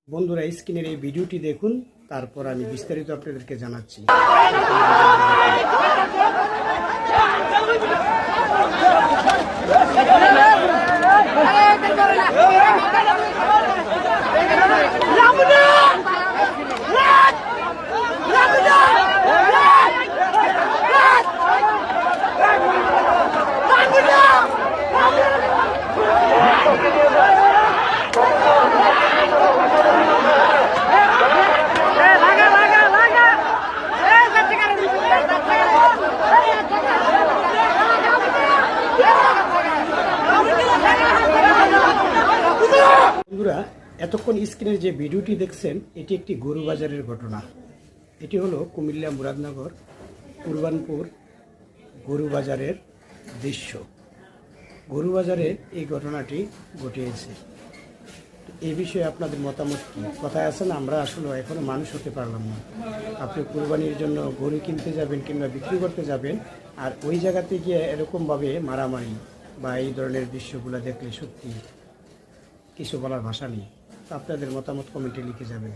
বন্ধুরা স্ক্রিনের এই ভিডিওটি দেখুন, তারপর আমি বিস্তারিত আপনাদেরকে জানাচ্ছি। বন্ধুরা, এতক্ষণ স্ক্রিনের যে ভিডিওটি দেখছেন এটি একটি গরু বাজারের ঘটনা। এটি হলো কুমিল্লা মুরাদনগর কুরবানপুর গরু বাজারের দৃশ্য। গরু বাজারে এই ঘটনাটি ঘটিয়েছে। এই বিষয়ে আপনাদের মতামত কি? কথায় আছে না, আমরা আসলে এখনো মানুষ হতে পারলাম না। আপনি কুরবানির জন্য গরু কিনতে যাবেন কিংবা বিক্রি করতে যাবেন, আর ওই জায়গাতে গিয়ে এরকমভাবে মারামারি বা এই ধরনের দৃশ্যগুলো দেখলে সত্যি কিছু বলার ভাষা নেই। আপনাদের মতামত কমেন্টে লিখে যাবেন।